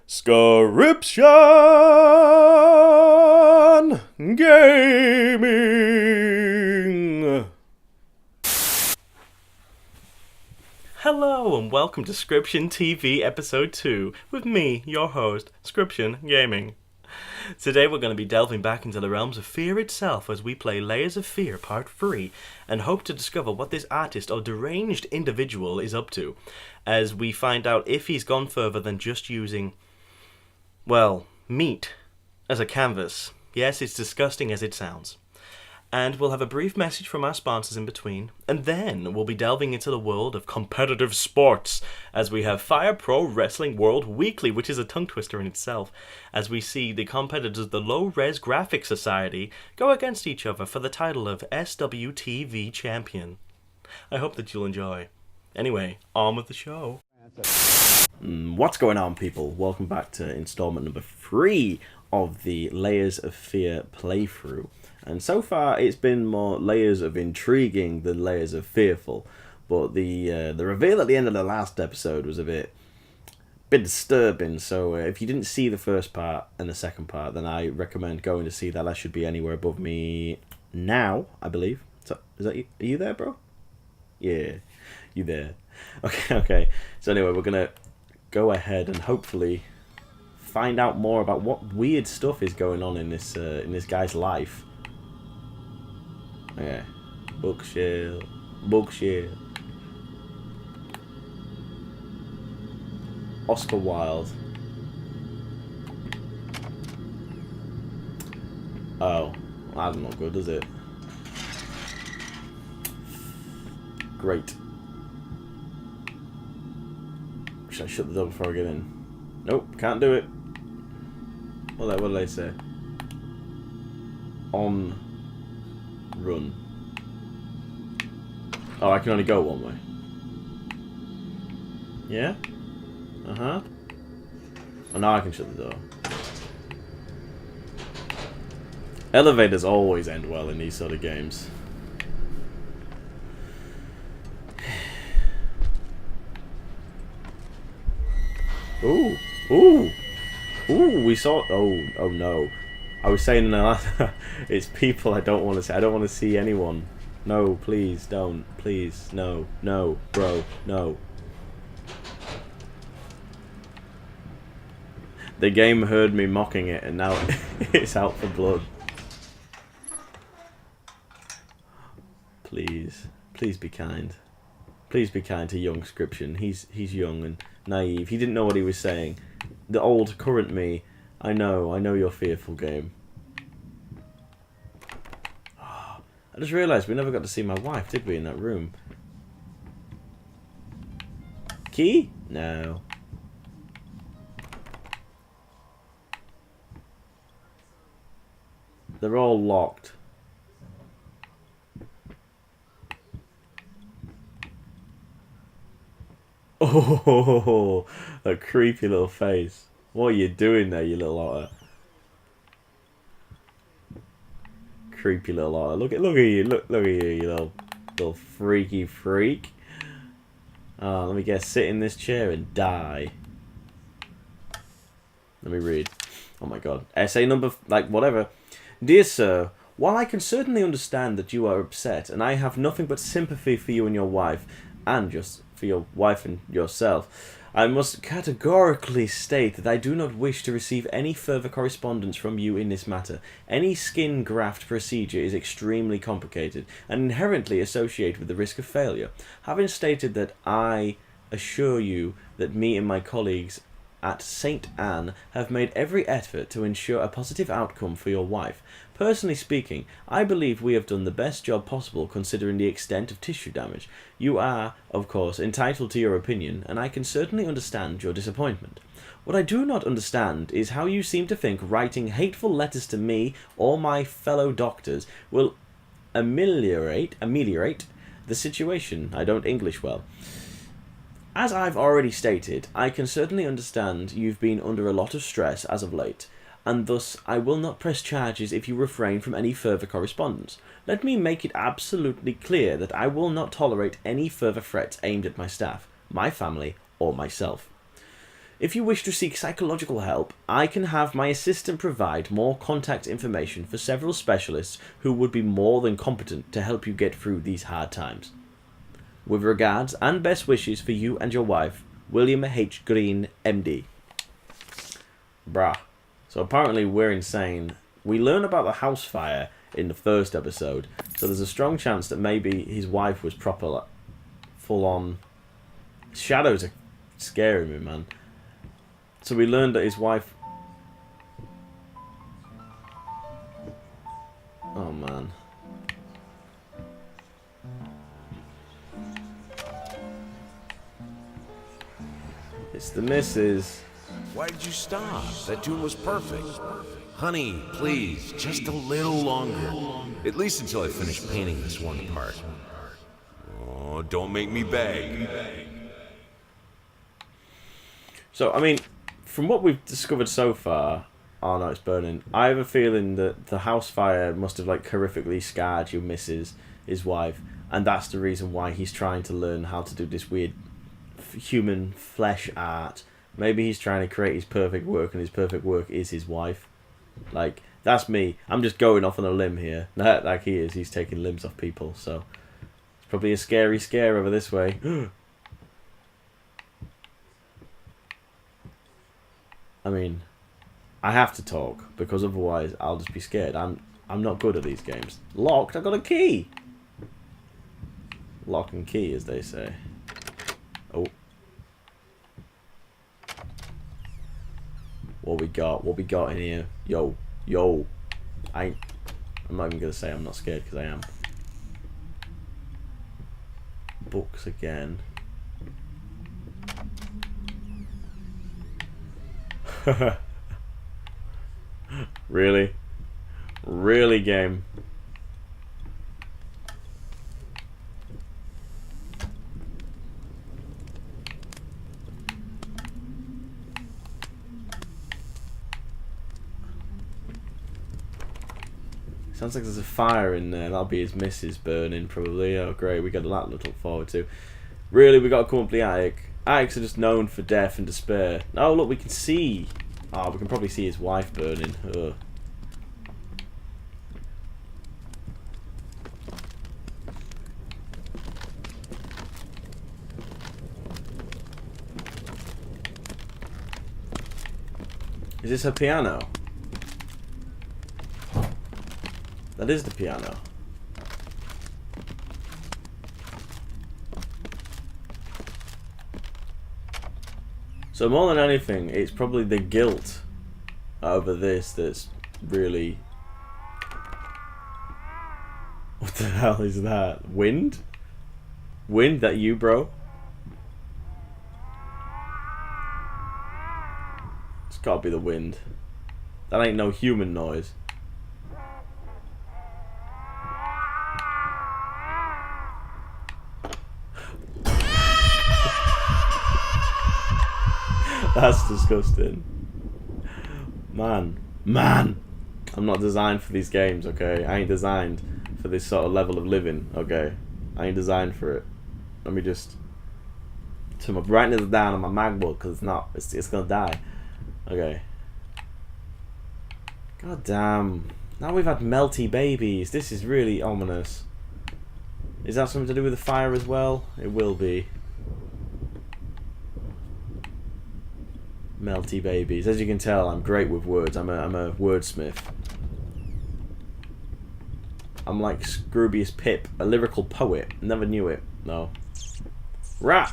Scryptian Gaming. Hello and welcome to Scryptian TV Episode 2 with me, your host, Scryptian Gaming. Today we're going to be delving back into the realms of fear itself as we play Layers of Fear Part 3 and hope to discover what this artist or deranged individual is up to, as we find out if he's gone further than just using, well, meat as a canvas. Yes, it's disgusting as it sounds. And we'll have a brief message from our sponsors in between, and then we'll be delving into the world of competitive sports, as we have Fire Pro Wrestling World Weekly, which is a tongue twister in itself, as we see the competitors of the Low Res Graphics Society go against each other for the title of SWTV Champion. I hope that you'll enjoy. Anyway, on with the show. What's going on, people? Welcome back to installment number 3 of the Layers of Fear playthrough. And so far, it's been more layers of intriguing than layers of fearful. But the reveal at the end of the last episode was a bit disturbing. So if you didn't see the first part and the second part, then I recommend going to see that. That should be anywhere above me now, I believe. So, is that you? Are you there, bro? Yeah, you there. Okay. So anyway, we're gonna go ahead and hopefully find out more about what weird stuff is going on in this guy's life. Okay, bookshelf. Oscar Wilde. Oh, that's not good, is it? Great. Should I shut the door before I get in? Nope, can't do it. What did they say? On run. Oh, I can only go one way. Yeah? Uh-huh. Oh, now I can shut the door. Elevators always end well in these sort of games. Ooh. We saw. Oh no. I was saying it's people I don't want to see. I don't want to see anyone. No, please don't. Please, no, bro, no. The game heard me mocking it, and now it's out for blood. Please be kind. Please be kind to young Scryptian. He's young and naive. He didn't know what he was saying. The old, current me. I know you're fearful, game. Oh, I just realised we never got to see my wife, did we, in that room? Key? No. They're all locked. Oh, a creepy little face. What are you doing there, you little otter? Creepy little otter. Look at you. Look at you, you little freaky freak. Oh, let me guess. Sit in this chair and die. Let me read. Oh my god. Essay number, whatever. Dear sir, while I can certainly understand that you are upset, and I have nothing but sympathy for you and your wife, and just for your wife and yourself, I must categorically state that I do not wish to receive any further correspondence from you in this matter. Any skin graft procedure is extremely complicated and inherently associated with the risk of failure. Having stated that, I assure you that me and my colleagues at St. Anne have made every effort to ensure a positive outcome for your wife. Personally speaking, I believe we have done the best job possible considering the extent of tissue damage. You are, of course, entitled to your opinion, and I can certainly understand your disappointment. What I do not understand is how you seem to think writing hateful letters to me or my fellow doctors will ameliorate the situation. I don't English well. As I've already stated, I can certainly understand you've been under a lot of stress as of late, and thus I will not press charges if you refrain from any further correspondence. Let me make it absolutely clear that I will not tolerate any further threats aimed at my staff, my family, or myself. If you wish to seek psychological help, I can have my assistant provide more contact information for several specialists who would be more than competent to help you get through these hard times. With regards and best wishes for you and your wife, William H. Green, MD. Bruh. So apparently we're insane. We learn about the house fire in the first episode, so there's a strong chance that maybe his wife was proper, full on. Shadows are scaring me, man. So we learned that his wife. Oh man. It's the missus. Why did you stop? That tune was perfect. Honey, please, just a little longer. At least until I finish painting this one part. Oh, don't make me beg. So, I mean, from what we've discovered so far, oh no, it's burning. I have a feeling that the house fire must have, like, horrifically scarred your missus, his wife, and that's the reason why he's trying to learn how to do this weird human flesh art. Maybe he's trying to create his perfect work, and his perfect work is his wife. Like, that's me. I'm just going off on a limb here. Like he is. He's taking limbs off people, so it's probably a scary scare over this way. I mean, I have to talk, because otherwise I'll just be scared. I'm not good at these games. Locked? I got a key! Lock and key, as they say. Oh. What we got? What we got in here? Yo. I'm not even going to say I'm not scared, because I am. Books again. Really? Really, game? Sounds like there's a fire in there. That'll be his missus burning, probably. Oh, great. We got that to look forward to. Really, we got to come up the attic. Attics are just known for death and despair. Oh, look, we can see. Oh, we can probably see his wife burning. Ugh. Is this a piano? That is the piano. So more than anything, it's probably the guilt over this that's really... What the hell is that? Wind? Wind? That you, bro? It's gotta be the wind. That ain't no human noise. That's disgusting. Man. I'm not designed for these games, okay? I ain't designed for this sort of level of living, okay? I ain't designed for it. Let me just turn my brightness down on my MacBook, because it's gonna die. Okay. God damn. Now we've had melty babies. This is really ominous. Is that something to do with the fire as well? It will be. Melty babies. As you can tell, I'm great with words. I'm a wordsmith. I'm like Scroobius Pip, a lyrical poet. Never knew it. No. Rat.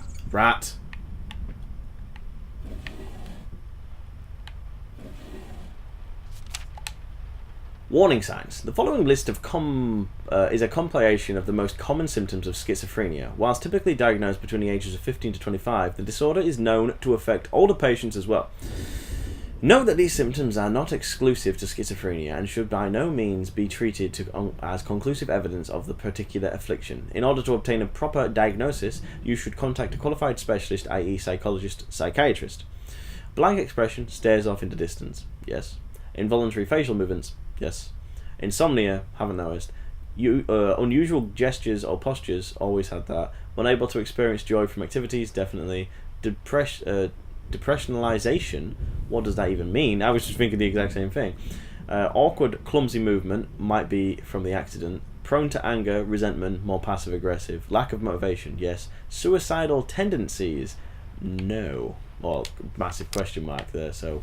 Warning signs. The following list of is a compilation of the most common symptoms of schizophrenia. Whilst typically diagnosed between the ages of 15 to 25, the disorder is known to affect older patients as well. Note that these symptoms are not exclusive to schizophrenia and should by no means be treated as conclusive evidence of the particular affliction. In order to obtain a proper diagnosis, you should contact a qualified specialist, i.e. psychologist, psychiatrist. Blank expression, stares off into distance. Yes. Involuntary facial movements. Yes. Insomnia, haven't noticed. Unusual gestures or postures, always had that. Unable to experience joy from activities, definitely. Depressionalization? What does that even mean? I was just thinking the exact same thing. Awkward, clumsy movement might be from the accident. Prone to anger, resentment, more passive-aggressive. Lack of motivation, yes. Suicidal tendencies? No. Well, massive question mark there, so...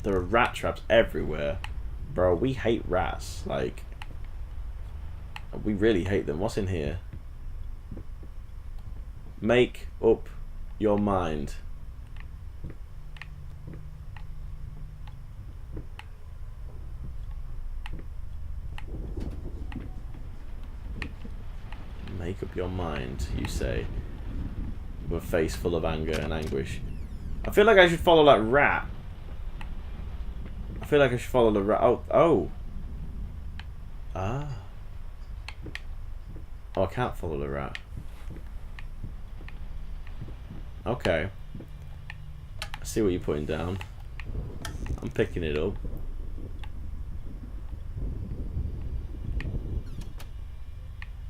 There are rat traps everywhere. Bro, we hate rats. Like, we really hate them. What's in here? Make up your mind. Make up your mind, you say, with a face full of anger and anguish. I feel like I should follow that rat. I feel like I should follow the rat. Oh. Ah. Oh, I can't follow the rat. Okay. I see what you're putting down. I'm picking it up.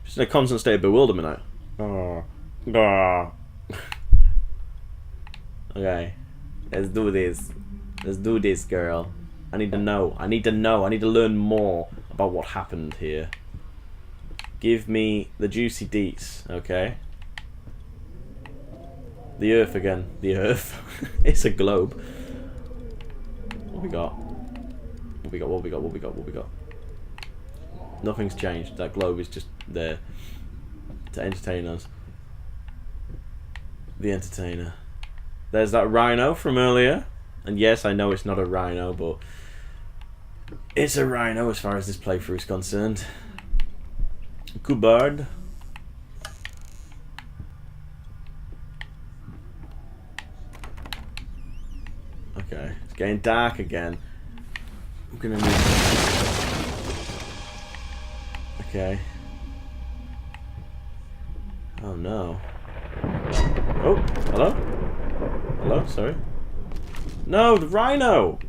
Just in a constant state of bewilderment. Okay. Let's do this. Let's do this, girl. I need to know. I need to know. I need to learn more about what happened here. Give me the juicy deets, okay? The Earth again. The Earth. It's a globe. What we got? What we got? What we got? What we got? What we got? Nothing's changed. That globe is just there to entertain us. The entertainer. There's that rhino from earlier. And yes, I know it's not a rhino, but it's a rhino as far as this playthrough is concerned. Cupboard. Okay, it's getting dark again. I'm gonna need... Okay. Oh no. Oh, hello? Hello, sorry. No, the rhino!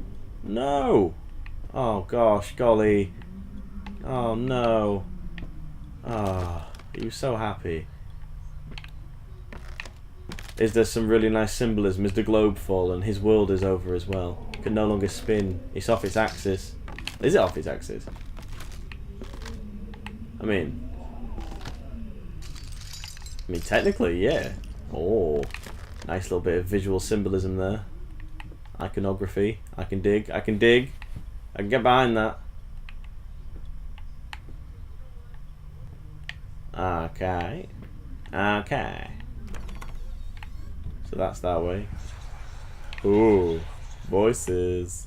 No! Oh gosh, golly. Oh no. Ah, he was so happy. Is there some really nice symbolism? Is the globe fallen? His world is over as well. It can no longer spin. It's off its axis. Is it off its axis? I mean, technically, yeah. Oh, nice little bit of visual symbolism there. Iconography. I can dig. I can dig. I can get behind that. Okay. Okay. So that's that way. Ooh, voices.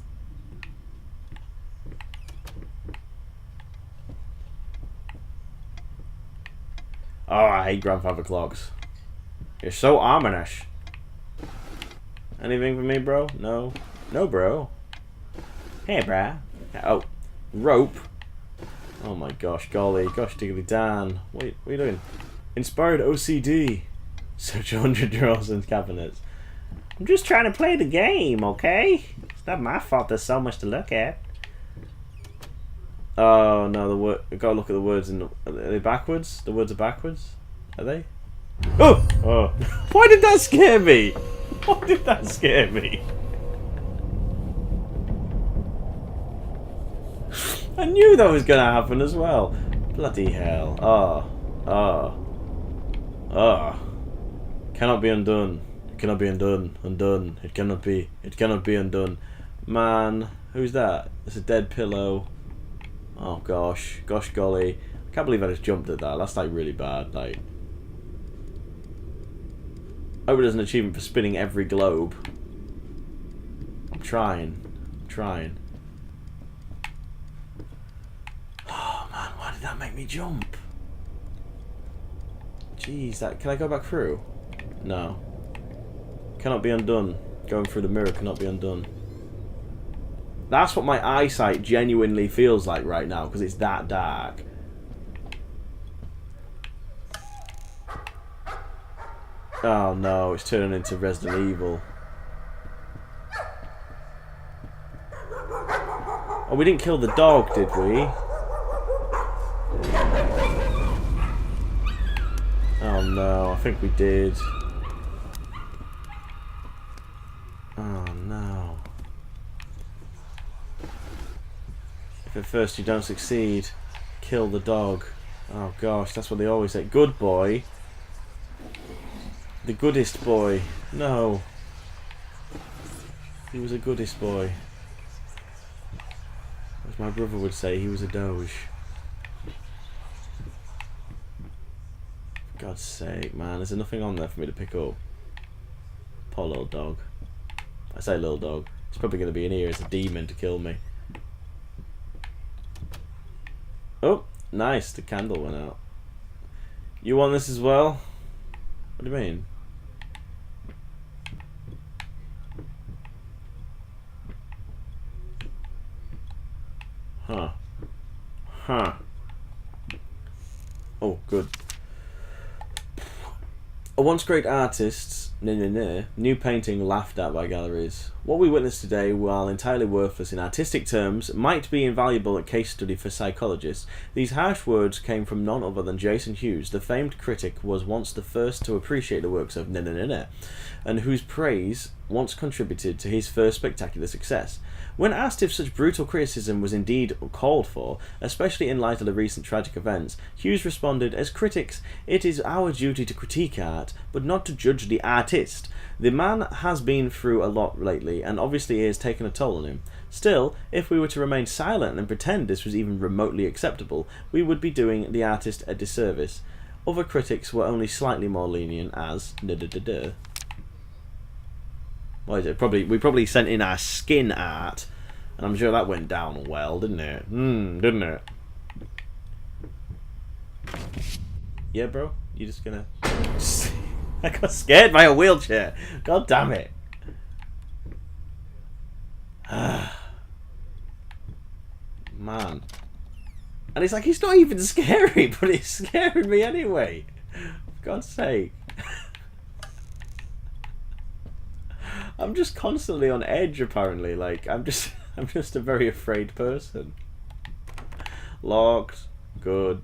Oh, I hate grandfather clocks. You're so ominous. Anything for me, bro? No. No, bro. Hey, brah. Oh, rope. Oh my gosh, golly. Gosh diggly Dan. What are you doing? Inspired OCD. Search 100 drawers and cabinets. I'm just trying to play the game, okay? It's not my fault there's so much to look at. Oh no, the word. Gotta look at the words in. Are they backwards? The words are backwards. Are they? Oh! Oh! Why did that scare me? Why did that scare me? I knew that was gonna happen as well. Bloody hell! Oh! Oh! Oh! Cannot be undone. It cannot be undone. Undone. It cannot be. It cannot be undone. Man, who's that? It's a dead pillow. Oh gosh, gosh golly. I can't believe I just jumped at that. That's like really bad. Like, I hope it does an achievement for spinning every globe. I'm trying. I'm trying. Oh man, why did that make me jump? Jeez, that, can I go back through? No. Cannot be undone. Going through the mirror cannot be undone. That's what my eyesight genuinely feels like right now, because it's that dark. Oh no, it's turning into Resident Evil. Oh, we didn't kill the dog, did we? Oh no, I think we did. If at first you don't succeed, kill the dog. Oh gosh, that's what they always say. Good boy. The goodest boy. No. He was a goodest boy. As my brother would say, he was a doge. For God's sake, man. Is there nothing on there for me to pick up? Poor little dog. I say little dog. It's probably going to be in here as a demon to kill me. Oh, nice. The candle went out. You want this as well? What do you mean? Huh. Huh. Oh, good. A once great artist, new painting laughed at by galleries. What we witnessed today, while entirely worthless in artistic terms, might be invaluable at case study for psychologists. These harsh words came from none other than Jason Hughes. The famed critic was once the first to appreciate the works of and whose praise once contributed to his first spectacular success. When asked if such brutal criticism was indeed called for, especially in light of the recent tragic events, Hughes responded, "As critics, it is our duty to critique art, but not to judge the artist. The man has been through a lot lately, and obviously it has taken a toll on him. Still, if we were to remain silent and pretend this was even remotely acceptable, we would be doing the artist a disservice. Other critics were only slightly more lenient as... What is it? We probably sent in our skin art, and I'm sure that went down well, didn't it? Didn't it? Yeah, bro? You just gonna... I got scared by a wheelchair. God damn it. Man. And it's like, he's not even scary, but it's scaring me anyway. For God's sake. I'm just constantly on edge, apparently. Like, I'm just a very afraid person. Locked. Good.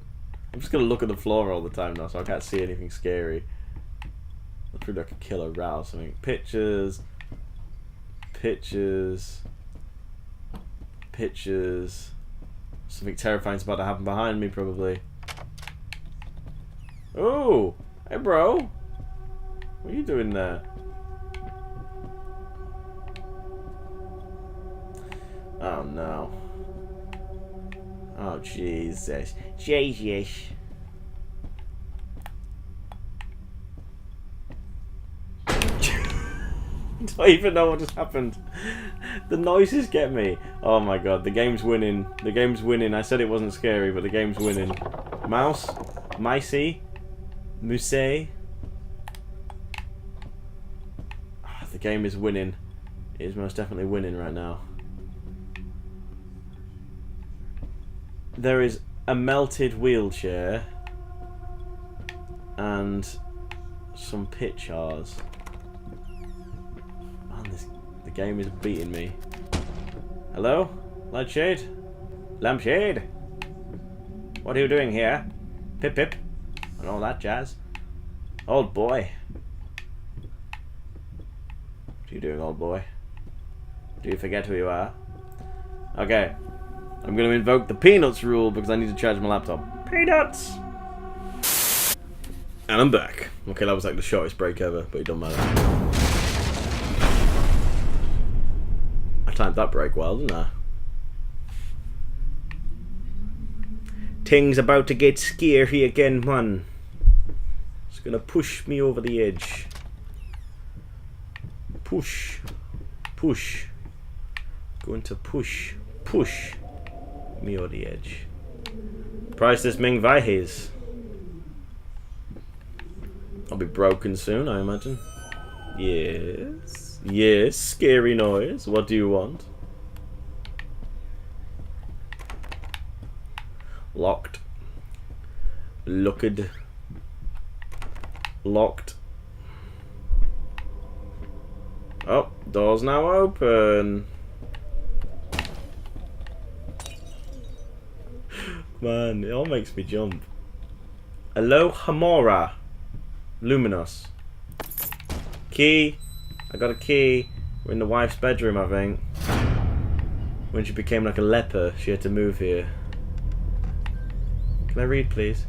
I'm just gonna look at the floor all the time now, so I can't see anything scary. Looks like a killer rat or something. Pictures. Pictures. Pictures. Something terrifying's about to happen behind me, probably. Oh! Hey, bro! What are you doing there? Oh, no. Oh, Jesus. Jesus. I don't even know what just happened. The noises get me. Oh my god, the game's winning. The game's winning. I said it wasn't scary, but the game's winning. Mouse? Micey? Muse? Oh, the game is winning. It is most definitely winning right now. There is a melted wheelchair and some pictures. The game is beating me. Hello? Lampshade? Lampshade? What are you doing here? Pip pip? And all that jazz. Old boy. What are you doing, old boy? Do you forget who you are? Okay. I'm going to invoke the Peanuts rule because I need to charge my laptop. Peanuts! And I'm back. Okay, that was like the shortest break ever, but it don't matter. I timed that break well, didn't I? Things about to get scary again, man. It's gonna push me over the edge. Push. Push. Going to push. Push me over the edge. Priceless Ming Vaihes. I'll be broken soon, I imagine. Yes. Yes, scary noise. What do you want? Locked. Looked. Locked. Oh, door's now open. Man, it all makes me jump. Hello, Hamora. Luminous. Key. I got a key. We're in the wife's bedroom, I think. When she became like a leper, she had to move here. Can I read, please?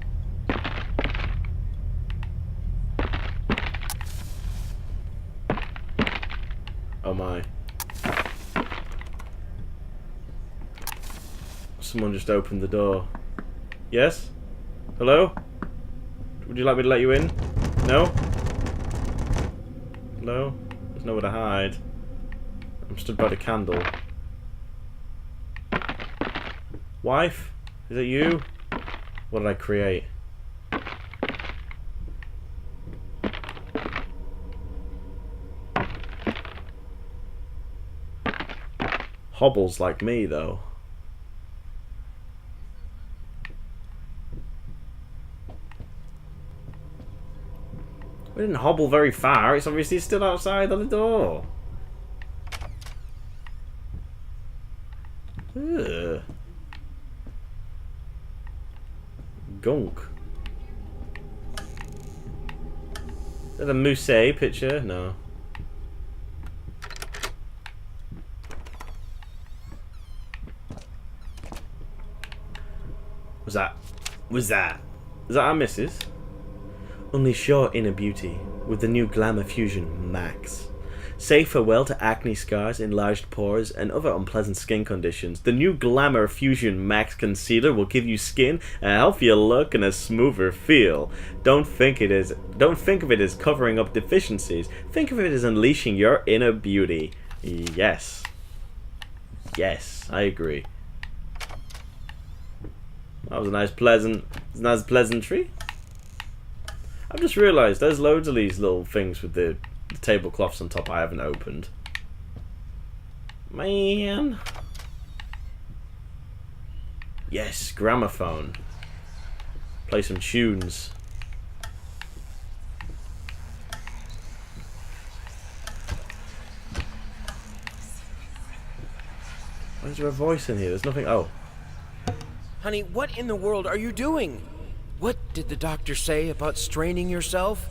Oh my. Someone just opened the door. Yes? Hello? Would you like me to let you in? No? Hello? There's nowhere to hide. I'm stood by the candle. Wife? Is it you? What did I create? Hobbles like me, though. We didn't hobble very far. It's obviously still outside on the door. Ugh. Gunk. Is that a Mousse picture? No. Was that our missus? Unleash your inner beauty with the new Glamour Fusion Max. Say farewell to acne scars, enlarged pores, and other unpleasant skin conditions. The new Glamour Fusion Max Concealer will give you skin, a healthier look, and a smoother feel. Don't think of it as covering up deficiencies. Think of it as unleashing your inner beauty. Yes. Yes, I agree. That was a nice pleasantry. I've just realised there's loads of these little things with the tablecloths on top I haven't opened. Man. Yes, gramophone. Play some tunes. Why is there a voice in here? There's nothing. Oh. Honey, what in the world are you doing? What did the doctor say about straining yourself?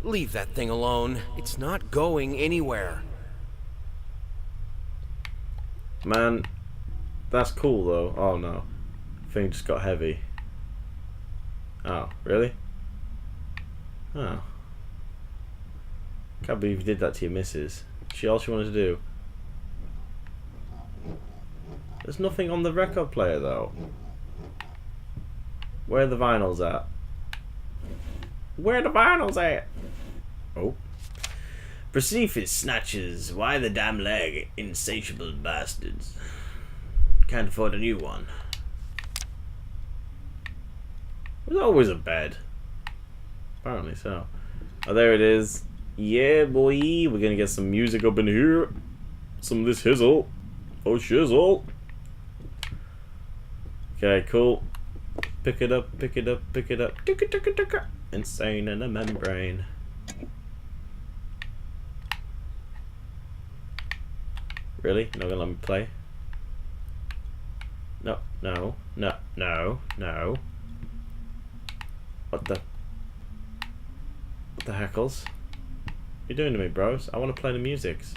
Leave that thing alone. It's not going anywhere. Man, that's cool though. Oh no. Thing just got heavy. Oh, really? Oh. Can't believe you did that to your missus. All she wanted to do. There's nothing on the record player though. Where are the vinyls at? Where are the vinyls at? Oh. Persephone snatches. Why the damn leg? Insatiable bastards. Can't afford a new one. There's always a bed. Apparently so. Oh, there it is. Yeah, boy. We're gonna get some music up in here. Some of this hizzle. Oh, shizzle. Okay, cool. Pick it up, pick it up, pick it up. Insane in a membrane. Really? You're not gonna let me play? No, no, no, no, no. What the heckles? What are you doing to me, bros? I want to play the musics.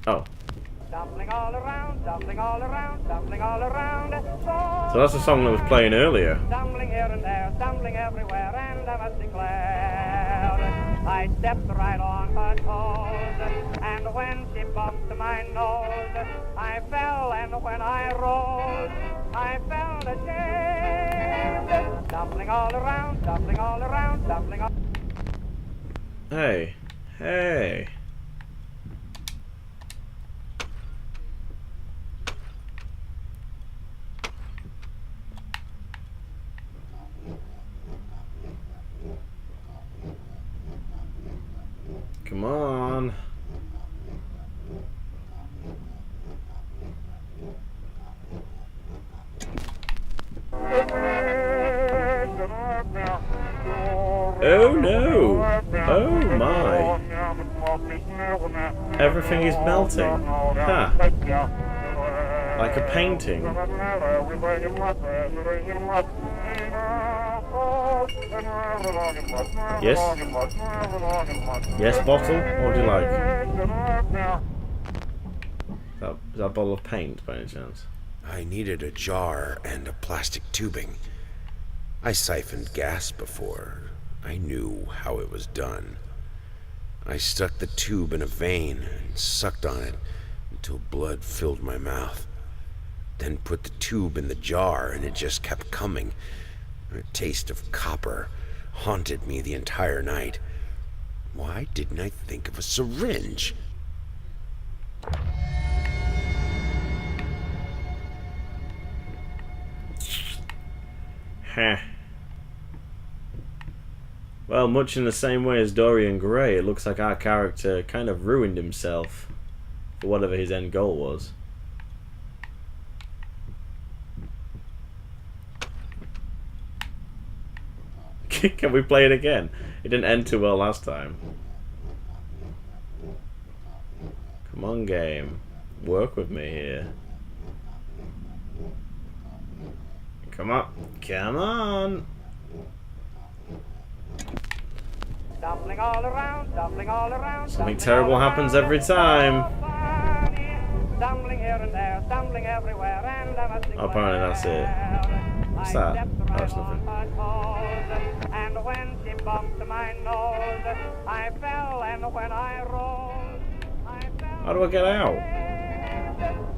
Oh. Dumpling all around, dumpling all around, dumpling all around. So that's the song that was playing earlier. Stumbling here and there, stumbling everywhere, and I must declare, I stepped right on her toes, and when she bumped my nose, I fell, and when I rose, I felt ashamed. Dumpling all around, dumpling all around, dumpling all. Hey, hey. Come on. Oh no! Oh my! Everything is melting. Huh. Like a painting. Yes? Yes, bottle? What would you like? Is that a bottle of paint by any chance? I needed a jar and a plastic tubing. I siphoned gas before. I knew how it was done. I stuck the tube in a vein and sucked on it until blood filled my mouth. Then put the tube in the jar and it just kept coming. A taste of copper haunted me the entire night. Why didn't I think of a syringe? Heh. Well, much in the same way as Dorian Gray, it looks like our character kind of ruined himself for whatever his end goal was. Can we play it again? It didn't end too well last time. Come on, game. Work with me here. Come on. Come on. Stumbling all around, stumbling all around. Something terrible happens every time. Stumbling here and there, stumbling everywhere, and I must declare, Apparently that's it. What's that? I stepped Oh, right it's on nothing. her toes, and when she bumped my nose, I fell, and when I rose, I fell. How do I get out?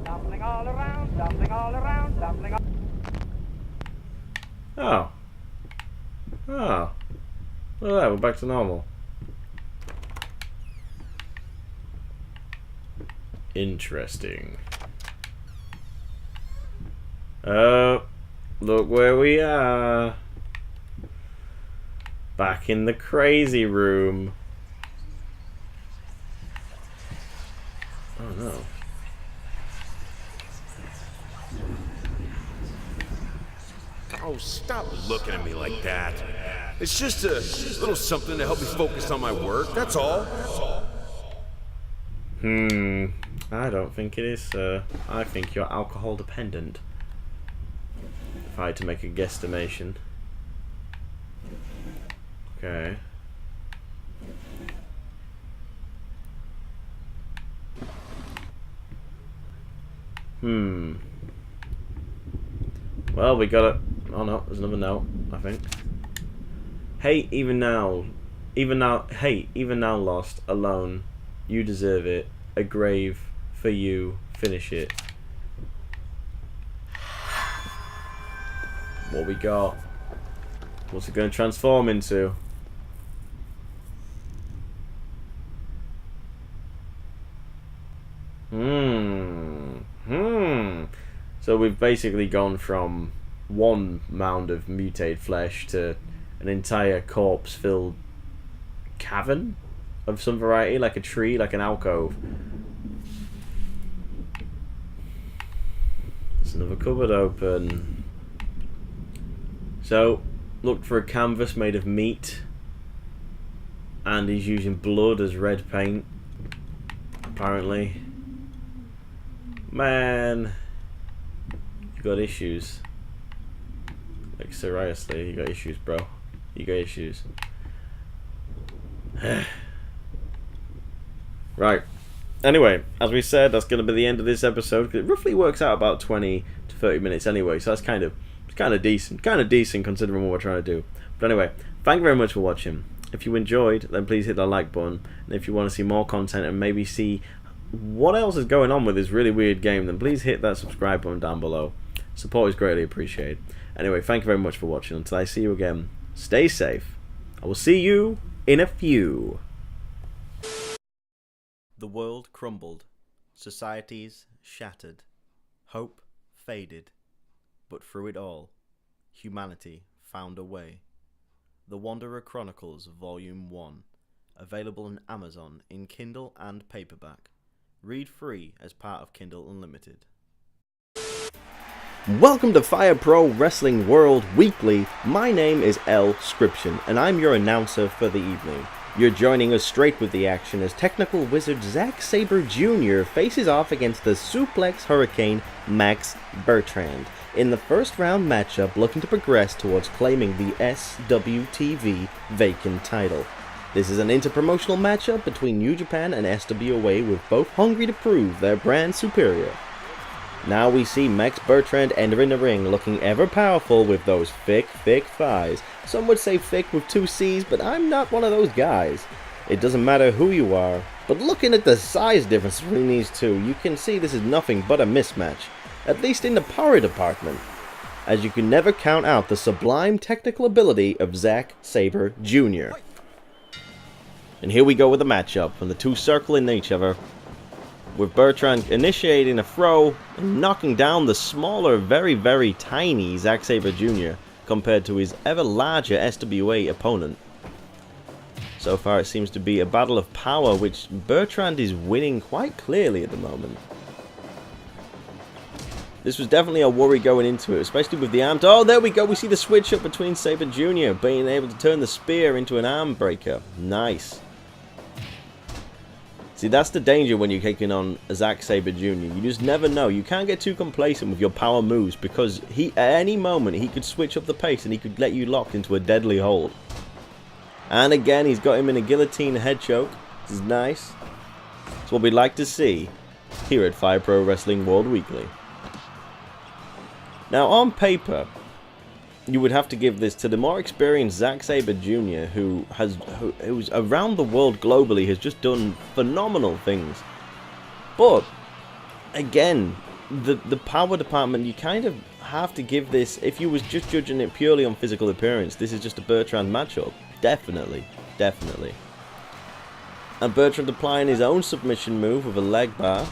Stumbling all around, stumbling all around, stumbling all. Oh. Oh. Look at that, we're back to normal. Interesting. Oh, look where we are. Back in the crazy room. Oh no. Oh, stop looking at me like that. It's just a little something to help me focus on my work, that's all. I don't think it is, sir. I think you're alcohol dependent. If I had to make a guesstimation. Okay. Well, we got it. Oh no, there's another note, I think. Hey, even now, lost, alone, you deserve it. A grave for you, finish it. What we got? What's it going to transform into? So we've basically gone from one mound of mutated flesh to an entire corpse-filled cavern of some variety, like a tree, like an alcove. There's another cupboard open. So, looked for a canvas made of meat, and he's using blood as red paint, apparently. Man, you got issues. Like, seriously, you got issues, bro. You got issues. Right. Anyway, as we said, that's going to be the end of this episode, because it roughly works out about 20 to 30 minutes anyway, so that's kind of decent considering what we're trying to do. But anyway, thank you very much for watching. If you enjoyed, then please hit that like button, and if you want to see more content and maybe see what else is going on with this really weird game, then please hit that subscribe button down below. Support is greatly appreciated. Anyway, thank you very much for watching. Until I see you again, stay safe. I will see you in a few. The world crumbled, societies shattered, hope faded, but through it all, humanity found a way. The Wanderer Chronicles Volume 1, available on Amazon in Kindle and paperback. Read free as part of Kindle Unlimited. Welcome to Fire Pro Wrestling World Weekly. My name is Scryptian, and I'm your announcer for the evening. You're joining us straight with the action as technical wizard Zack Sabre Jr. faces off against the Suplex Hurricane Max Bertrand in the first round matchup, looking to progress towards claiming the SWTV vacant title. This is an interpromotional matchup between New Japan and SWA, with both hungry to prove their brand superior. Now we see Max Bertrand entering the ring, looking ever powerful with those thick thighs. Some would say thick with 2 C's, but I'm not one of those guys. It doesn't matter who you are, but looking at the size difference between these two, you can see this is nothing but a mismatch, at least in the power department, as you can never count out the sublime technical ability of Zack Sabre Jr. And here we go with the matchup, and the two circling each other, with Bertrand initiating a throw and knocking down the smaller, very, very tiny Zack Sabre Jr. compared to his ever larger SWA opponent. So far it seems to be a battle of power, which Bertrand is winning quite clearly at the moment. This was definitely a worry going into it, especially with the arm. Oh, there we go. We see the switch up between Sabre Jr. being able to turn the spear into an arm breaker. Nice. See, that's the danger when you're taking on Zack Sabre Jr. You just never know. You can't get too complacent with your power moves, because at any moment he could switch up the pace and he could let you locked into a deadly hold. And again, he's got him in a guillotine head choke. This is nice. It's what we'd like to see here at Fire Pro Wrestling World Weekly. Now, on paper, you would have to give this to the more experienced Zack Sabre Jr., who's around the world globally has just done phenomenal things. But again, the power department, you kind of have to give this. If you was just judging it purely on physical appearance, this is just a Bertrand matchup. Definitely. And Bertrand applying his own submission move with a leg bar,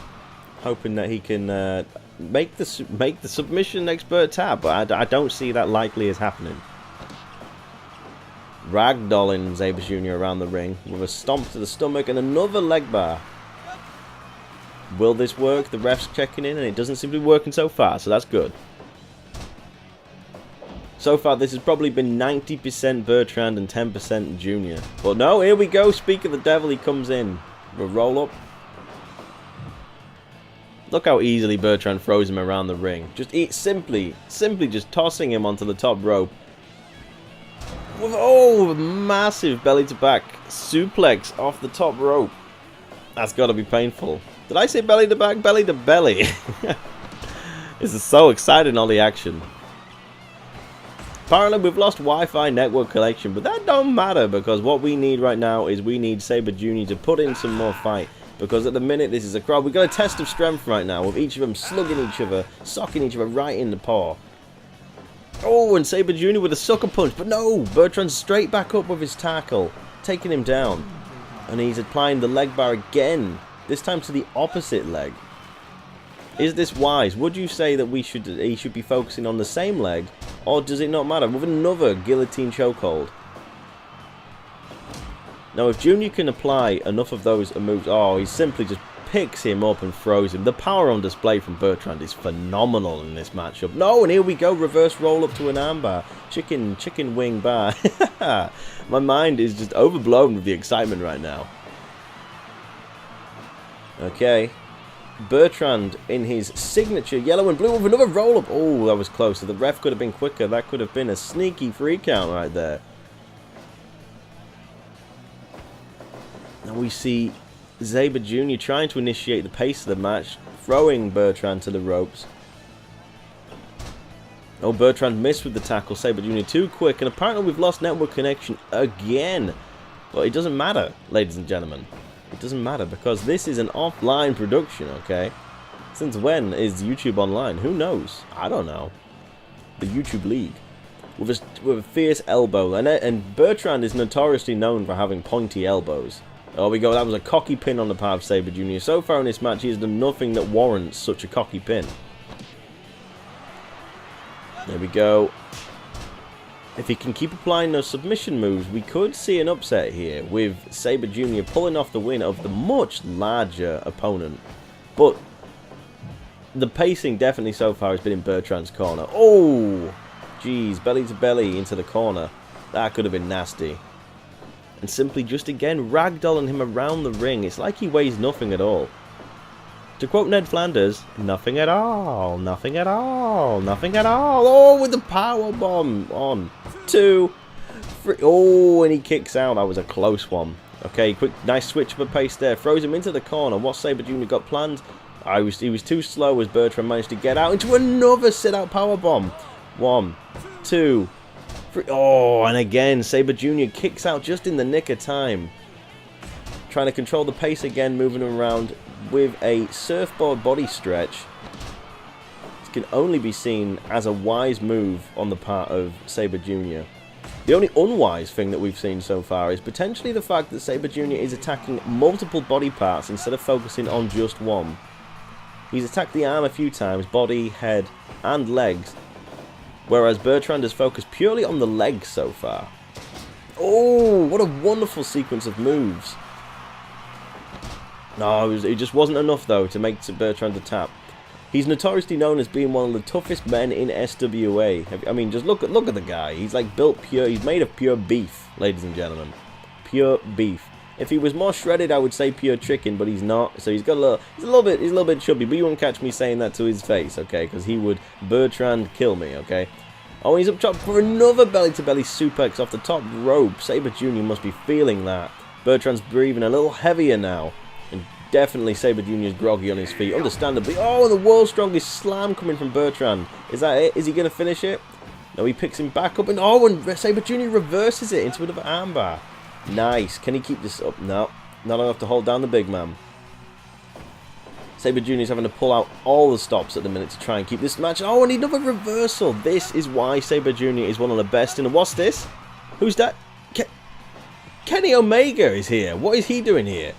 hoping that he can make the submission expert tap, but I don't see that likely as happening. Ragdolling Sabre Jr. around the ring with a stomp to the stomach and another leg bar. Will this work? The ref's checking in, and it doesn't seem to be working so far, so that's good. So far, this has probably been 90% Bertrand and 10% Junior. But no, here we go. Speak of the devil, he comes in. We'll roll up. Look how easily Bertrand throws him around the ring. Just simply just tossing him onto the top rope. With, massive belly to back suplex off the top rope. That's got to be painful. Did I say belly to back? Belly to belly. This is so exciting, all the action. Apparently we've lost Wi-Fi network connection, but that don't matter, because what we need right now is we need Sabre Jr. to put in some more fight. Because at the minute this is a crowd. We've got a test of strength right now, with each of them slugging each other, socking each other right in the paw. Oh, and Sabre Jr. with a sucker punch, but no! Bertrand's straight back up with his tackle, taking him down. And he's applying the leg bar again, this time to the opposite leg. Is this wise? Would you say that he should be focusing on the same leg, or does it not matter? With another guillotine chokehold. Now, if Junior can apply enough of those moves, he simply just picks him up and throws him. The power on display from Bertrand is phenomenal in this matchup. No, and here we go, reverse roll up to an armbar. Chicken wing bar. My mind is just overblown with the excitement right now. Okay. Bertrand in his signature yellow and blue with another roll up. Oh, that was close. So the ref could have been quicker. That could have been a sneaky 3 count right there. Now we see Sabre Jr. trying to initiate the pace of the match, throwing Bertrand to the ropes. Oh, Bertrand missed with the tackle. Sabre Jr. too quick, and apparently we've lost network connection again. But it doesn't matter, ladies and gentlemen. It doesn't matter, because this is an offline production, okay? Since when is YouTube online? Who knows? I don't know. The YouTube League. With a fierce elbow. And Bertrand is notoriously known for having pointy elbows. Oh, we go. That was a cocky pin on the part of Sabre Jr. So far in this match, he has done nothing that warrants such a cocky pin. There we go. If he can keep applying those submission moves, we could see an upset here, with Sabre Jr. pulling off the win of the much larger opponent. But the pacing definitely so far has been in Bertrand's corner. Oh, jeez, belly to belly into the corner. That could have been nasty. And simply just again ragdolling him around the ring. It's like he weighs nothing at all. To quote Ned Flanders, nothing at all, nothing at all, nothing at all. Oh, with the power bomb on 2, Oh, and he kicks out. That was a close one. Okay, quick, nice switch of a pace there. Throws him into the corner. What's Sabre Jr. got planned? He was too slow as Bertrand managed to get out into another sit-out powerbomb. 1, 2, 3. Oh, and again, Sabre Jr. kicks out just in the nick of time. Trying to control the pace again, moving around with a surfboard body stretch. This can only be seen as a wise move on the part of Sabre Jr. The only unwise thing that we've seen so far is potentially the fact that Sabre Jr. is attacking multiple body parts instead of focusing on just one. He's attacked the arm a few times, body, head, and legs, whereas Bertrand has focused purely on the legs so far. Oh, what a wonderful sequence of moves. No, it just wasn't enough, though, to make Bertrand a tap. He's notoriously known as being one of the toughest men in SWA. I mean, just look at the guy. He's like built pure. He's made of pure beef, ladies and gentlemen. Pure beef. If he was more shredded, I would say pure chicken, but he's not. So he's a little bit chubby. But you won't catch me saying that to his face, okay? Because he would Bertrand kill me, okay? Oh, he's up top for another belly-to-belly suplex off the top rope. Sabre Jr. must be feeling that. Bertrand's breathing a little heavier now. And definitely Sabre Jr. is groggy on his feet, understandably. Oh, and the world's strongest slam coming from Bertrand. Is that it? Is he going to finish it? No, he picks him back up, and oh, and Sabre Jr. reverses it into another armbar. Nice. Can he keep this up? No, not enough to hold down the big man. Sabre Jr. is having to pull out all the stops at the minute to try and keep this match. Oh, and another reversal. This is why Sabre Jr. is one of the best in. What's this? Who's that? Kenny Omega is here. What is he doing here?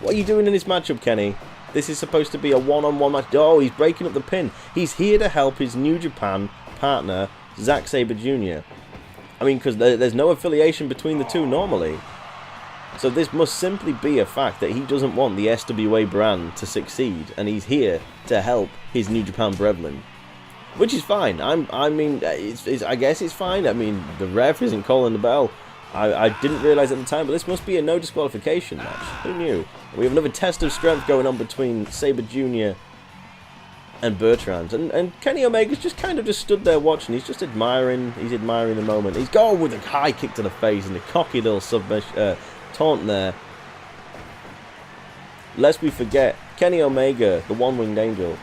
What are you doing in this matchup, Kenny? This is supposed to be a one-on-one match. Oh, he's breaking up the pin. He's here to help his New Japan partner, Zack Sabre Jr. I mean, because there's no affiliation between the two normally. So this must simply be a fact that he doesn't want the SWA brand to succeed, and he's here to help his New Japan brethren. Which is fine. I guess it's fine. I mean, the ref isn't calling the bell. I didn't realise at the time, but this must be a no disqualification match. Who knew? We have another test of strength going on between Sabre Jr. and Bertrand. And Kenny Omega's just kind of just stood there watching. He's just admiring. He's admiring the moment. He's gone with a high kick to the face and a cocky little taunt there. Lest we forget, Kenny Omega, the one-winged angel,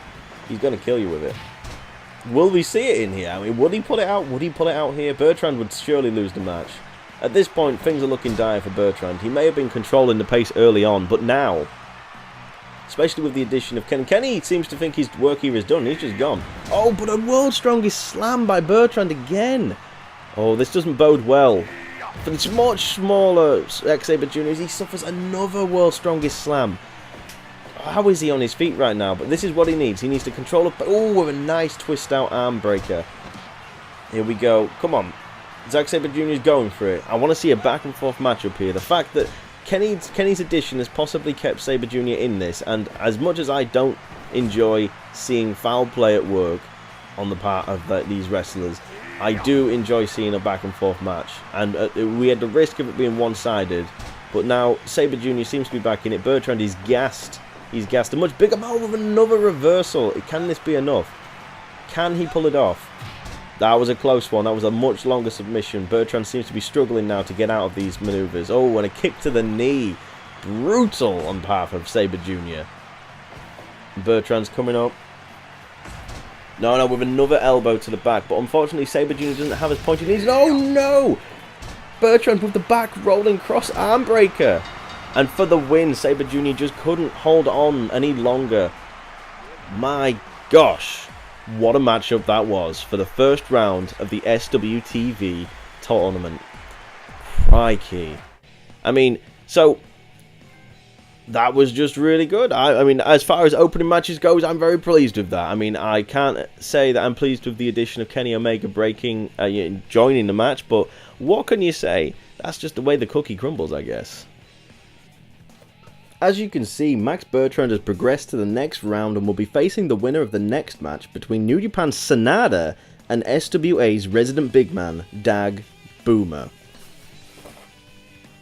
he's going to kill you with it. Will we see it in here? I mean, would he pull it out? Would he pull it out here? Bertrand would surely lose the match. At this point, things are looking dire for Bertrand. He may have been controlling the pace early on, but now, especially with the addition of Kenny seems to think his work here is done. He's just gone. Oh, but a world's strongest slam by Bertrand again. Oh, this doesn't bode well. For the much smaller Zack Sabre Jr., he suffers another world's strongest slam. How is he on his feet right now? But this is what he needs. He needs to control it. Oh, with a nice twist-out arm breaker. Here we go. Come on. Zack Sabre Jr. is going for it. I want to see a back-and-forth matchup here. The fact that Kenny's addition has possibly kept Sabre Jr. in this, and as much as I don't enjoy seeing foul play at work on the part of these wrestlers, I do enjoy seeing a back-and-forth match. And we had the risk of it being one-sided, but now Sabre Jr. seems to be back in it. Bertrand is gassed. He's gassed. A much bigger power with another reversal. Can this be enough? Can he pull it off? That was a close one. That was a much longer submission. Bertrand seems to be struggling now to get out of these maneuvers. Oh, and a kick to the knee. Brutal on behalf of Sabre Jr. Bertrand's coming up. No, with another elbow to the back. But unfortunately, Sabre Jr. doesn't have his pointed knees. Oh, no! Bertrand with the back rolling cross arm breaker. And for the win, Sabre Jr. just couldn't hold on any longer. My gosh. What a matchup that was for the first round of the SWTV tournament. Crikey. I mean, so that was just really good. I mean, as far as opening matches goes, I'm very pleased with that. I mean, I can't say that I'm pleased with the addition of Kenny Omega joining the match, but what can you say? That's just the way the cookie crumbles, I guess. As you can see, Max Bertrand has progressed to the next round and will be facing the winner of the next match between New Japan's Sanada and SWA's resident big man, Dag Boomer.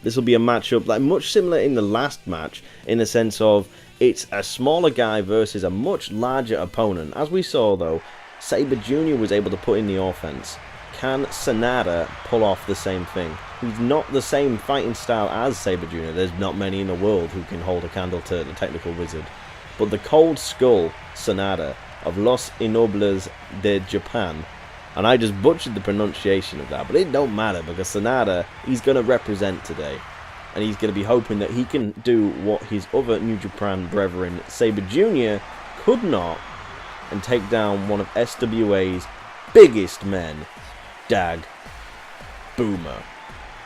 This will be a matchup like much similar in the last match, in the sense of it's a smaller guy versus a much larger opponent. As we saw though, Sabre Jr. was able to put in the offense. Can Sanada pull off the same thing? He's not the same fighting style as Sabre Jr. There's not many in the world who can hold a candle to the technical wizard. But the Cold Skull Sanada of Los Innobles de Japan, and I just butchered the pronunciation of that, but it don't matter because Sanada, he's going to represent today. And he's going to be hoping that he can do what his other New Japan brethren, Sabre Jr., could not, and take down one of SWA's biggest men, Dag Boomer.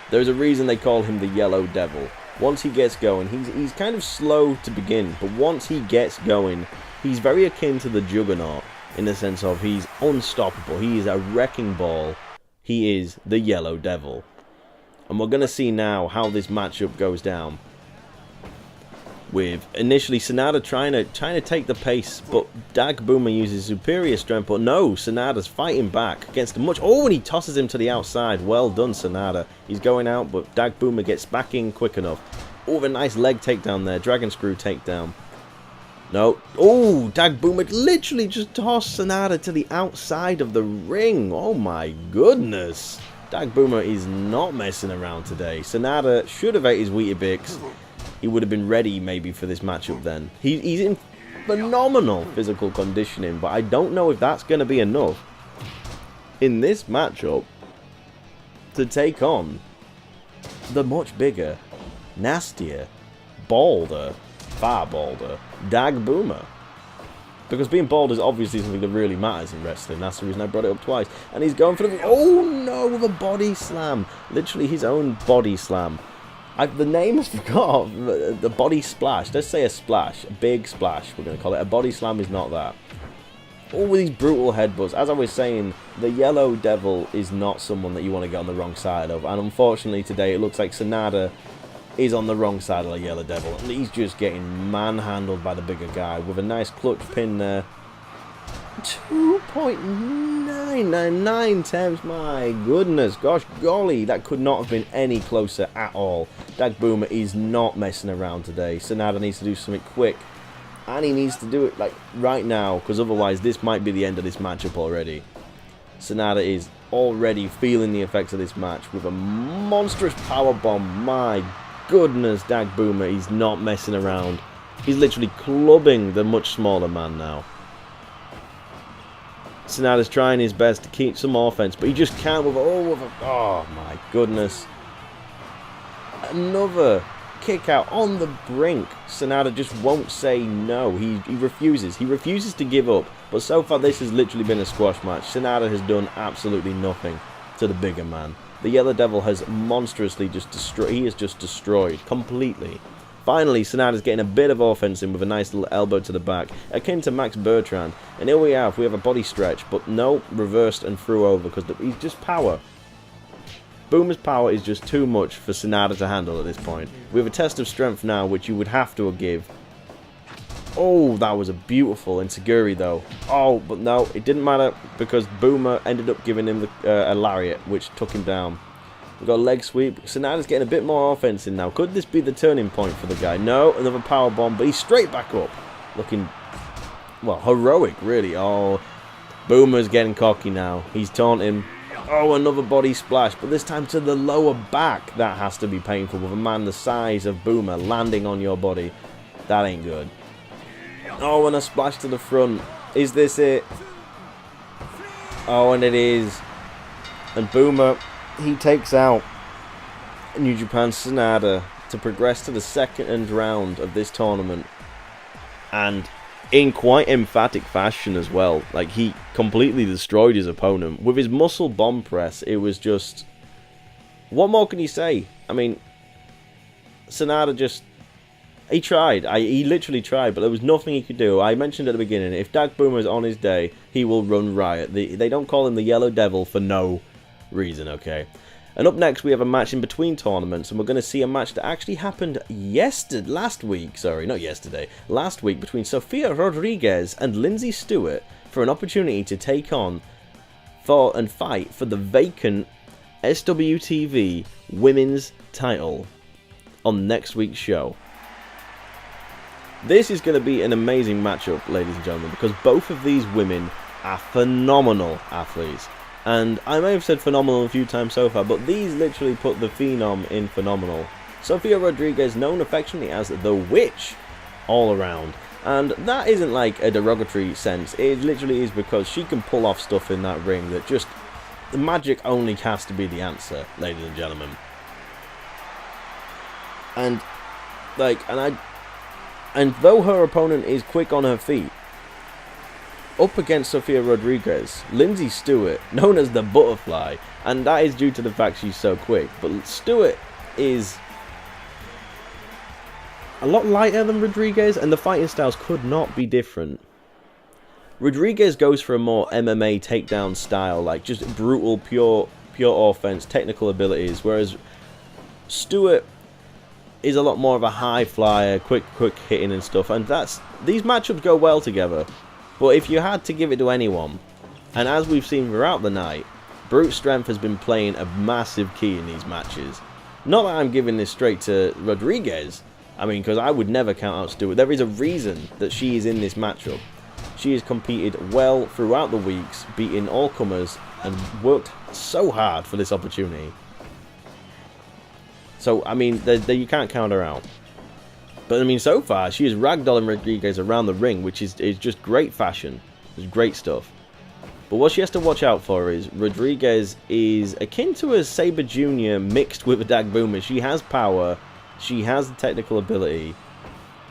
There's a reason they call him the Yellow Devil. Once he gets going, he's kind of slow to begin, but once he gets going, he's very akin to the Juggernaut in the sense of he's unstoppable. He is a wrecking ball. He is the Yellow Devil. And we're going to see now how this matchup goes down. With initially Sanada trying to take the pace, but Dag Boomer uses superior strength, but no, Sanada's fighting back against a much... Oh, and he tosses him to the outside. Well done, Sanada. He's going out, but Dag Boomer gets back in quick enough. Oh, with a nice leg takedown there. Dragon Screw takedown. No. Oh, Dag Boomer literally just tossed Sanada to the outside of the ring. Oh my goodness. Dag Boomer is not messing around today. Sanada should have ate his Weetabix. He would have been ready maybe for this matchup then. He's in phenomenal physical conditioning, but I don't know if that's going to be enough in this matchup to take on the much bigger, nastier, balder, far balder Dag Boomer. Because being bald is obviously something that really matters in wrestling. That's the reason I brought it up twice. And he's going for the... Oh no, with a body slam. Literally his own body slam. The name is forgot. The body splash. Let's say a splash. A big splash, we're going to call it. A body slam is not that. All these brutal headbutts. As I was saying, the Yellow Devil is not someone that you want to get on the wrong side of. And unfortunately today it looks like Sanada is on the wrong side of the Yellow Devil. And he's just getting manhandled by the bigger guy with a nice clutch pin there. 2.999 times, my goodness, gosh golly, that could not have been any closer at all. Dag Boomer is not messing around today. Sanada needs to do something quick, and he needs to do it like right now, because otherwise this might be the end of this matchup already. Sanada is already feeling the effects of this match with a monstrous powerbomb. My goodness, Dag Boomer, he's not messing around. He's literally clubbing the much smaller man now. Sanada's trying his best to keep some offense, but he just can't with oh my goodness. Another kick out on the brink. Sanada just won't say no. He refuses. He refuses to give up. But so far this has literally been a squash match. Sanada has done absolutely nothing to the bigger man. The Yellow Devil has monstrously just destroyed. He is just destroyed completely. Finally, Sanada's getting a bit of offense in with a nice little elbow to the back, akin to Max Bertrand. And here we have a body stretch, but no, reversed and threw over because he's just power. Boomer's power is just too much for Sanada to handle at this point. We have a test of strength now, which you would have to give. Oh, that was a beautiful Enzuigiri though. Oh, but no, it didn't matter because Boomer ended up giving him a lariat, which took him down. We've got a leg sweep. Sanada's getting a bit more offense in now. Could this be the turning point for the guy? No, another power bomb, but he's straight back up. Looking, well, heroic, really. Oh, Boomer's getting cocky now. He's taunting. Oh, another body splash, but this time to the lower back. That has to be painful with a man the size of Boomer landing on your body. That ain't good. Oh, and a splash to the front. Is this it? Oh, and it is. And Boomer, he takes out New Japan's Sanada to progress to the second round of this tournament. And in quite emphatic fashion as well. Like, he completely destroyed his opponent. With his muscle bomb press, it was just... What more can you say? I mean, Sanada just... He tried. He literally tried, but there was nothing he could do. I mentioned at the beginning, if Dag Boomer is on his day, he will run riot. They don't call him the Yellow Devil for no reason, okay? And up next, we have a match in between tournaments, and we're going to see a match that actually happened last week between Sofia Rodriguez and Lindsay Stewart for an opportunity to take on and fight for the vacant SWTV Women's title on next week's show. This is going to be an amazing matchup, ladies and gentlemen, because both of these women are phenomenal athletes. And I may have said phenomenal a few times so far, but these literally put the Phenom in phenomenal. Sofia Rodriguez, known affectionately as the Witch, all around. And that isn't like a derogatory sense, it literally is because she can pull off stuff in that ring that just... the magic only has to be the answer, ladies and gentlemen. And, like, and though her opponent is quick on her feet, up against Sofia Rodriguez, Lindsay Stewart, known as the Butterfly, and that is due to the fact she's so quick, but Stewart is a lot lighter than Rodriguez, and the fighting styles could not be different. Rodriguez goes for a more MMA takedown style, like just brutal, pure offense, technical abilities, whereas Stewart is a lot more of a high flyer, quick hitting and stuff, and these matchups go well together. But if you had to give it to anyone, and as we've seen throughout the night, brute strength has been playing a massive key in these matches. Not that I'm giving this straight to Rodriguez, I mean, because I would never count out Stewart. There is a reason that she is in this matchup. She has competed well throughout the weeks, beating all comers, and worked so hard for this opportunity. So, I mean, you can't count her out. But, I mean, so far, she is ragdolling Rodriguez around the ring, which is just great fashion. It's great stuff. But what she has to watch out for is Rodriguez is akin to a Sabre Jr. mixed with a Dag Boomer. She has power, she has the technical ability,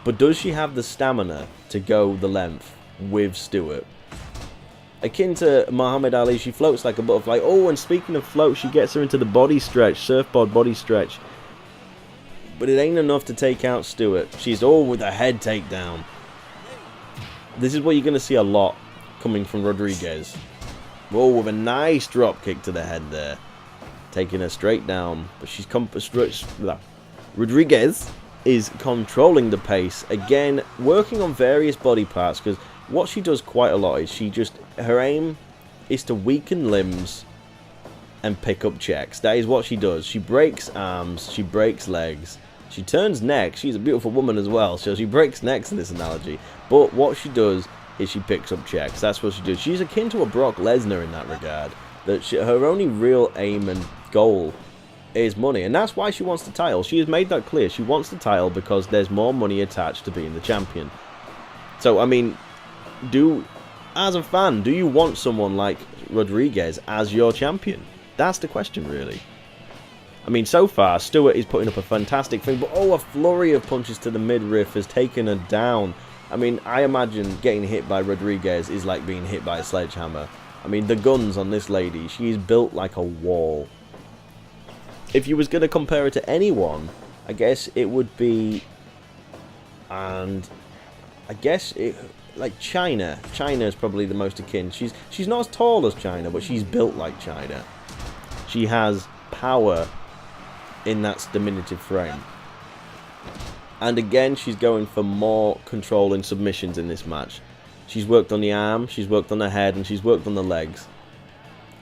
but does she have the stamina to go the length with Stewart? Akin to Muhammad Ali, she floats like a butterfly. Oh, and speaking of float, she gets her into the body stretch, surfboard body stretch. But it ain't enough to take out Stewart. She's all with a head takedown. This is what you're going to see a lot coming from Rodriguez. Oh, with a nice drop kick to the head there. Taking her straight down. But she's Rodriguez is controlling the pace. Again, working on various body parts. Because what she does quite a lot is her aim is to weaken limbs and pick up checks. That is what she does. She breaks arms. She breaks legs. She turns necks. She's a beautiful woman as well, so she breaks necks in this analogy. But what she does is she picks up checks. That's what she does. She's akin to a Brock Lesnar in that regard. That her only real aim and goal is money, and that's why she wants the title. She has made that clear. She wants the title because there's more money attached to being the champion. So, I mean, as a fan, do you want someone like Rodriguez as your champion? That's the question, really. I mean, so far, Stewart is putting up a fantastic thing, but oh, a flurry of punches to the midriff has taken her down. I mean, I imagine getting hit by Rodriguez is like being hit by a sledgehammer. I mean, the guns on this lady, she's built like a wall. If you was going to compare it to anyone, I guess it would be... and I guess like China. China is probably the most akin. She's not as tall as China, but she's built like China. She has power in that diminutive frame. And again, she's going for more control and submissions in this match. She's worked on the arm, she's worked on the head, and she's worked on the legs.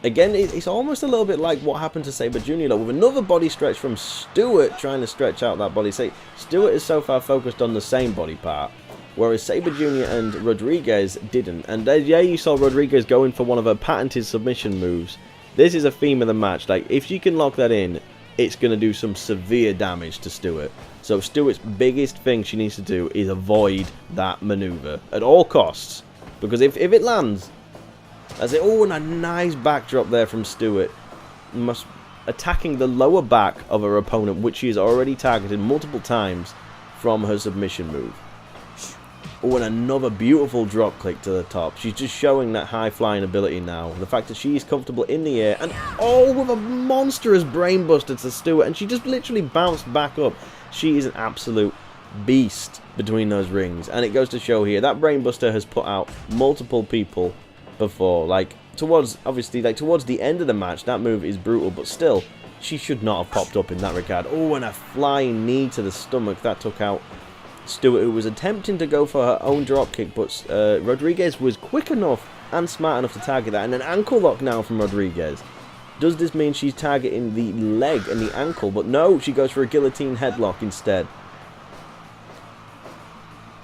Again, it's almost a little bit like what happened to Sabre Jr. with another body stretch from Stewart trying to stretch out that body. Stewart is so far focused on the same body part, whereas Sabre Jr. and Rodriguez didn't. And yeah, you saw Rodriguez going for one of her patented submission moves. This is a theme of the match. Like, if she can lock that in, it's going to do some severe damage to Stewart. So Stewart's biggest thing she needs to do is avoid that maneuver at all costs. Because if it lands, that's it. Oh, and a nice backdrop there from Stewart. Attacking the lower back of her opponent, which she has already targeted multiple times from her submission move. Oh, and another beautiful drop click to the top. She's just showing that high flying ability now. The fact that she's comfortable in the air. And oh, with a monstrous brainbuster to Stewart. And she just literally bounced back up. She is an absolute beast between those rings. And it goes to show here, that brainbuster has put out multiple people before. Like, towards the end of the match, that move is brutal. But still, she should not have popped up in that regard. Oh, and a flying knee to the stomach. That took out Stewart, who was attempting to go for her own dropkick, but Rodriguez was quick enough and smart enough to target that. And an ankle lock now from Rodriguez. Does this mean she's targeting the leg and the ankle? But no, she goes for a guillotine headlock instead.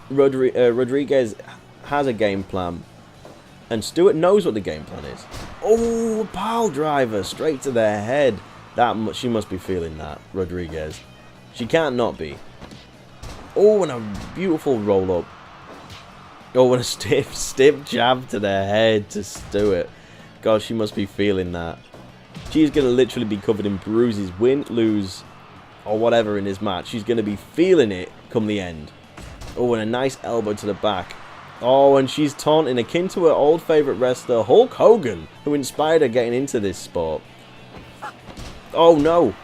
Rodriguez has a game plan, and Stewart knows what the game plan is. Oh, into a pile driver straight to their head. She must be feeling that, Rodriguez. She can't not be. Oh, and a beautiful roll up. Oh, and a stiff jab to the head to Stewart. God, she must be feeling that. She's going to literally be covered in bruises, win, lose, or whatever in this match. She's going to be feeling it come the end. Oh, and a nice elbow to the back. Oh, and she's taunting akin to her old favourite wrestler, Hulk Hogan, who inspired her getting into this sport. Oh, no.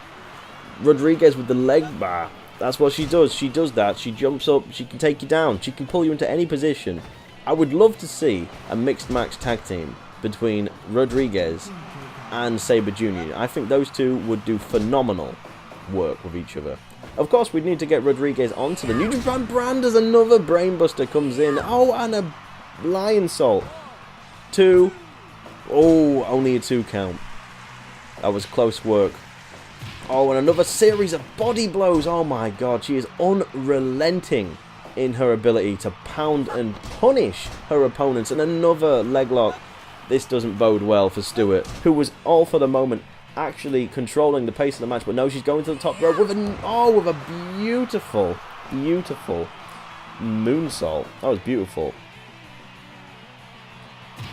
Rodriguez with the leg bar. That's what she does. She does that. She jumps up. She can take you down. She can pull you into any position. I would love to see a mixed match tag team between Rodriguez and Sabre Jr. I think those two would do phenomenal work with each other. Of course, we'd need to get Rodriguez onto the New Japan brand as another brainbuster comes in. Oh, and a lion salt. 2. Oh, only a 2 count. That was close work. Oh, and another series of body blows. Oh my god, she is unrelenting in her ability to pound and punish her opponents. And another leg lock. This doesn't bode well for Stewart, who was all for the moment actually controlling the pace of the match. But no, she's going to the top rope with a beautiful, beautiful moonsault. That was beautiful.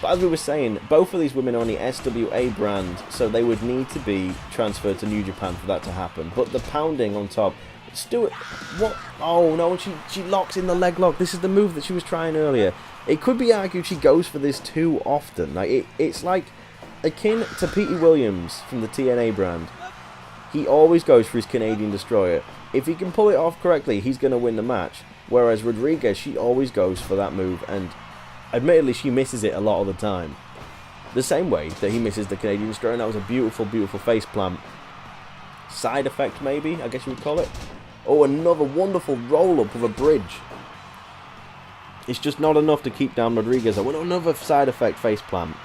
But as we were saying, both of these women are on the SWA brand, so they would need to be transferred to New Japan for that to happen. But the pounding on top, Stewart, what? Oh no, and she locks in the leg lock. This is the move that she was trying earlier. It could be argued she goes for this too often. Like it's like akin to Petey Williams from the TNA brand. He always goes for his Canadian Destroyer. If he can pull it off correctly, he's going to win the match. Whereas Rodriguez, she always goes for that move, and admittedly, she misses it a lot of the time. The same way that he misses the Canadian Destroyer, and that was a beautiful, beautiful face plant. Side effect, maybe, I guess you would call it. Oh, another wonderful roll-up of a bridge. It's just not enough to keep down Rodriguez. Oh, another side effect face plant.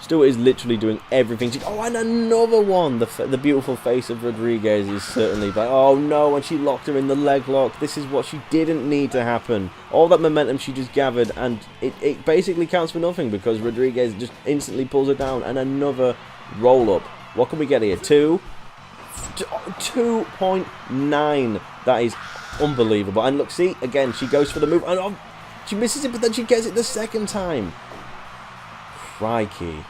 Stewart is literally doing everything. Oh, and another one. The beautiful face of Rodriguez is certainly like, oh no, and she locked her in the leg lock. This is what she didn't need to happen. All that momentum she just gathered, and it basically counts for nothing because Rodriguez just instantly pulls her down. And another roll up. What can we get here? 2.9. That is unbelievable. And look, see, again, she goes for the move. And she misses it, but then she gets it the second time. Crikey.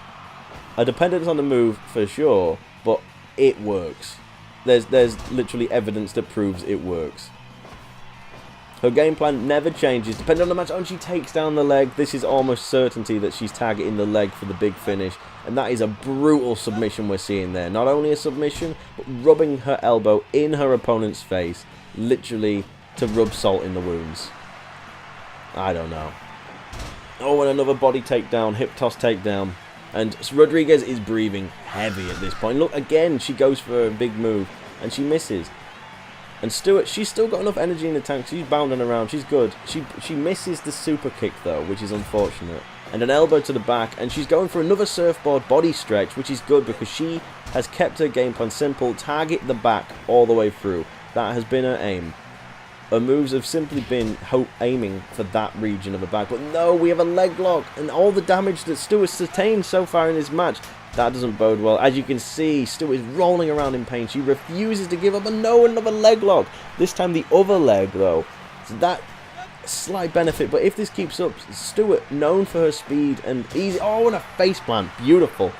A dependence on the move for sure, but it works. There's literally evidence that proves it works. Her game plan never changes, depending on the match. And she takes down the leg. This is almost certainty that she's targeting the leg for the big finish. And that is a brutal submission we're seeing there. Not only a submission, but rubbing her elbow in her opponent's face. Literally to rub salt in the wounds. I don't know. Oh, and another body takedown, hip toss takedown. And Rodriguez is breathing heavy at this point. Look, again, she goes for a big move, and she misses. And Stewart, she's still got enough energy in the tank. She's bounding around. She's good. She misses the super kick, though, which is unfortunate. And an elbow to the back, and she's going for another surfboard body stretch, which is good because she has kept her game plan simple. Target the back all the way through. That has been her aim. Her moves have simply been aiming for that region of the back. But no, we have a leg lock. And all the damage that Stewart sustained so far in this match, that doesn't bode well. As you can see, Stewart is rolling around in pain. She refuses to give up. And no, another leg lock. This time the other leg, though. So that slight benefit. But if this keeps up, Stewart, known for her speed and easy. Oh, and a face plant. Beautiful.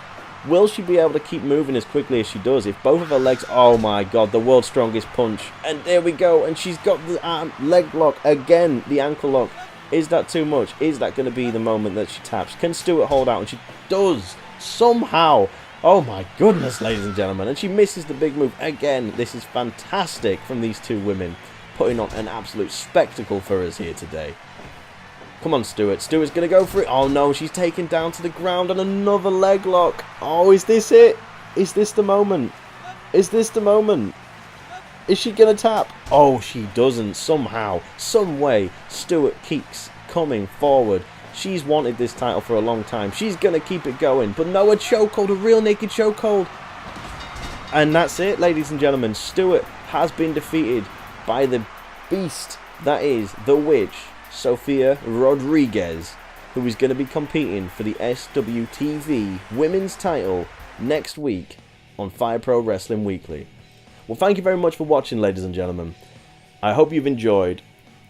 Will she be able to keep moving as quickly as she does? If both of her legs... Oh my god, the world's strongest punch. And there we go. And she's got the leg lock again. The ankle lock. Is that too much? Is that going to be the moment that she taps? Can Stewart hold out? And she does. Somehow. Oh my goodness, ladies and gentlemen. And she misses the big move again. This is fantastic from these two women. Putting on an absolute spectacle for us here today. Come on, Stewart. Stewart's going to go for it. Oh, no. She's taken down to the ground and another leg lock. Oh, is this it? Is this the moment? Is this the moment? Is she going to tap? Oh, she doesn't. Somehow, some way, Stewart keeps coming forward. She's wanted this title for a long time. She's going to keep it going. But no, a chokehold, a real naked chokehold. And that's it, ladies and gentlemen. Stewart has been defeated by the beast that is the witch, Sofia Rodriguez. who is going to be competing for the SWTV Women's title next week on Fire Pro Wrestling Weekly. Well, thank you very much for watching, ladies and gentlemen. I hope you've enjoyed,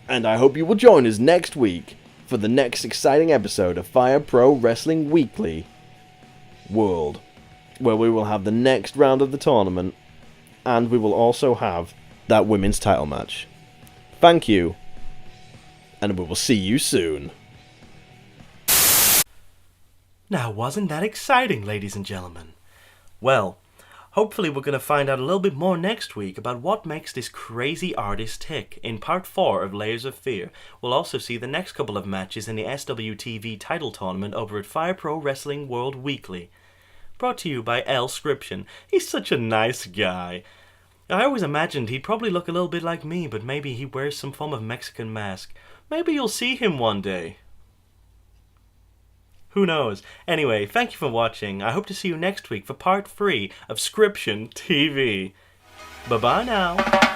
and I hope you will join us next week for the next exciting episode of Fire Pro Wrestling Weekly World, where we will have the next round of the tournament, and we will also have that women's title match. Thank you, and we will see you soon. Now, wasn't that exciting, ladies and gentlemen? Well, hopefully we're going to find out a little bit more next week about what makes this crazy artist tick in Part 4 of Layers of Fear. We'll also see the next couple of matches in the SWTV title tournament over at Fire Pro Wrestling World Weekly. Brought to you by Scryptian. He's such a nice guy. I always imagined he'd probably look a little bit like me, but maybe he wears some form of Mexican mask. Maybe you'll see him one day. Who knows? Anyway, thank you for watching. I hope to see you next week for Part 3 of Scryptian TV. Bye-bye now.